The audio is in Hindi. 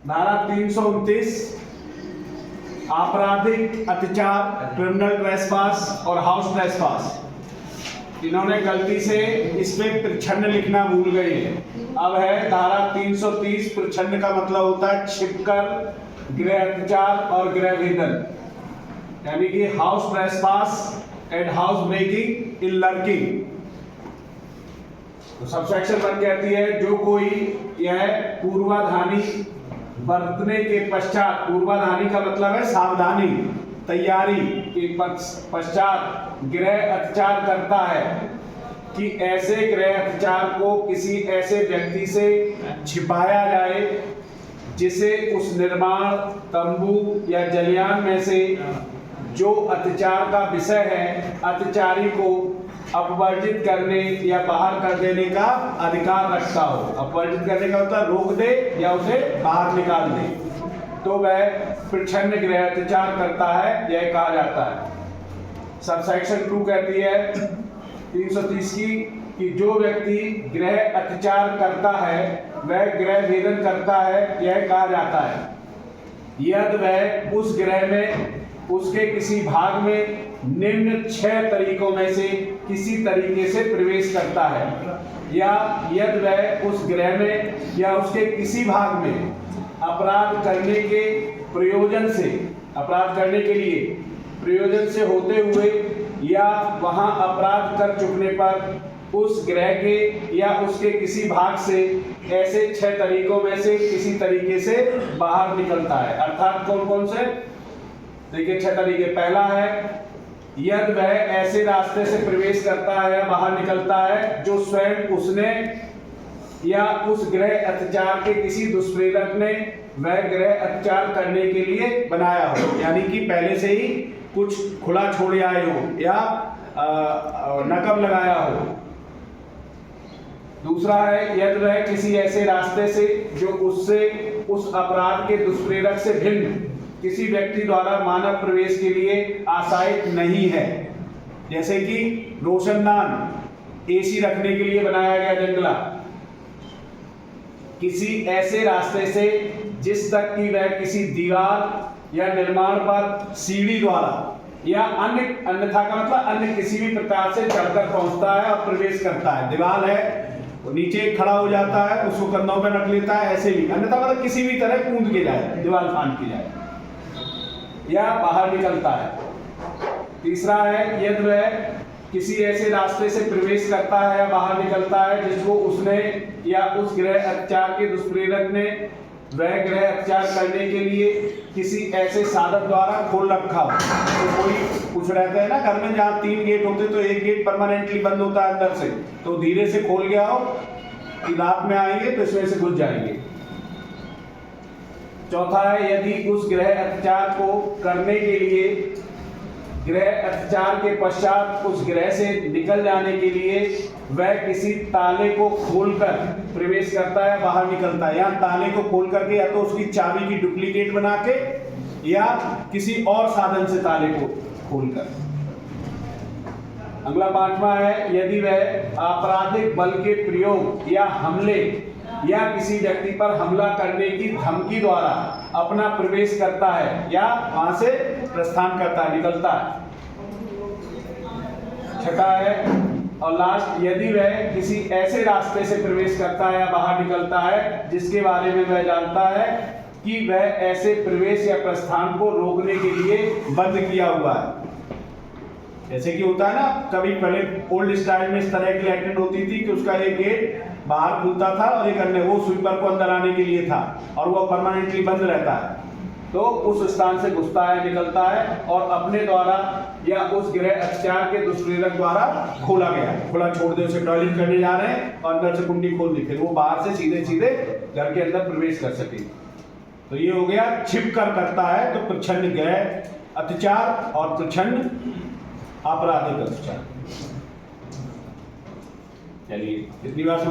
धारा 329 आपराधिक अत्याचार, क्रिमिनल ट्रेसपास और हाउस ट्रेसपास। इन्होंने गलती से इस पे प्रच्छन्न लिखना भूल गए हैं। अब है धारा 330। प्रच्छन्न का मतलब होता है छिपकर गृह अत्याचार और गृह भेदन, यानी कि house trespass and house breaking in lurking. तो सबसेक्शन 1 कहती है जो कोई यह पूर्वाधानी बरतने के पश्चात, पूर्वाधानी का मतलब है सावधानी, तैयारी के पश्चात गृह अत्याचार करता है कि ऐसे गृह अत्याचार को किसी ऐसे व्यक्ति से छिपाया जाए जिसे उस निर्माण, तंबू या जलियान में से जो अत्याचार का विषय है अत्याचारी को अपवर्जित करने या बाहर कर देने का अधिकार रखता हो। अपवर्जित करने का मतलब रोक दे या उसे बाहर निकाल दे, तो वह प्रच्छन्न गृह अत्याचार करता है, यह कहा जाता है। सबसेक्शन 2 कहती है 330 की कि जो व्यक्ति गृह अत्याचार करता है वह गृह भेदन करता है, यह कहा जाता है यदि वह उस गृह में उसके किसी भाग में निम्न 6 तरीकों में से किसी तरीके से प्रवेश करता है, या यदि वह उस गृह में या उसके किसी भाग में अपराध करने के प्रयोजन से, अपराध करने के लिए प्रयोजन से होते हुए या वहां अपराध कर चुकने पर उस गृह के या उसके किसी भाग से ऐसे 6 तरीकों में से किसी तरीके से बाहर निकलता है। अर्थात कौन कौन से? देखिए 6 तरीके। पहला है यदि वह ऐसे रास्ते से प्रवेश करता है या बाहर निकलता है जो स्वयं उसने या उस गृह अत्याचार के किसी दुष्प्रेरक ने वह गृह अत्याचार करने के लिए बनाया हो, यानी कि पहले से ही कुछ खुला छोड़े आए हो या नकब लगाया हो। दूसरा है यदि वह किसी ऐसे रास्ते से जो उससे उस अपराध के दुष्प्रेरक से भिन्न किसी व्यक्ति द्वारा मानव प्रवेश के लिए आशायित नहीं है, जैसे कि रोशनदान एसी रखने के लिए बनाया गया जंगला, किसी ऐसे रास्ते से जिस तक कि वह किसी दीवार या निर्माण पर सीढ़ी द्वारा या अन्यथा का मतलब अन्य किसी भी प्रकार से चढ़कर पहुंचता है और प्रवेश करता है। दीवार है तो नीचे खड़ा हो जाता है, उसको कंधों पर रख लेता है, ऐसे भी अन्यथा मतलब किसी भी तरह कूद के जाए, दीवार फांद के जाए या बाहर निकलता है। तीसरा है यदि वह किसी ऐसे रास्ते से प्रवेश करता है या बाहर निकलता है जिसको उसने या उस गृह अत्याचार के दुष्प्रेरक ने वह गृह अत्याचार करने के लिए किसी ऐसे साधन द्वारा खोल रखा हो। तो कोई कुछ रहता है ना घर में, जहाँ 3 गेट होते तो एक गेट परमानेंटली बंद होता है अंदर से, तो धीरे से खोल गया हो कि रात में आएंगे तो इसमें से घुस जाएंगे। चौथा है यदि उस गृह अत्याचार को करने के लिए गृह अत्याचार के पश्चात उस गृह से निकल जाने के लिए वह किसी ताले को खोलकर प्रवेश करता है, बाहर निकलता है। या ताले को खोल करके या तो उसकी चाबी की डुप्लीकेट बना के या किसी और साधन से ताले को खोलकर। अगला 5वां है यदि वह आपराधिक बल के प्रयोग या हमले या किसी व्यक्ति पर हमला करने की धमकी द्वारा अपना प्रवेश करता है या वहां से प्रस्थान करता है, निकलता है। 6था है और लास्ट, यदि वह किसी ऐसे रास्ते से प्रवेश करता है या बाहर निकलता है जिसके बारे में वह जानता है कि वह ऐसे प्रवेश या प्रस्थान को रोकने के लिए बंद किया हुआ है। जैसे कि होता है ना, कभी पहले ओल्ड स्टाइल में इस तरह की लाइटें होती थी कि उसका एक गेट बाहर खुलता था और एक अन्य वो स्वीपर को अंदर आने के लिए था और वो परमानेंटली बंद रहता है, तो उस स्थान से घुसता है, निकलता है और अपने द्वारा या उस गृह अत्याचार के दुष्प्रेरक द्वारा खोला गया, खुला छोड़ दे, उसे टॉयलेट करने जा रहे हैं और अंदर से कुंडी खोल दी, फिर वो बाहर से सीधे सीधे घर के अंदर प्रवेश कर सके। तो ये हो गया छिप कर करता है, तो प्रच्छन्न गृह अत्याचार और प्रच्छन्न आपराधिक अत्याचार। चलिए इतनी बात समझ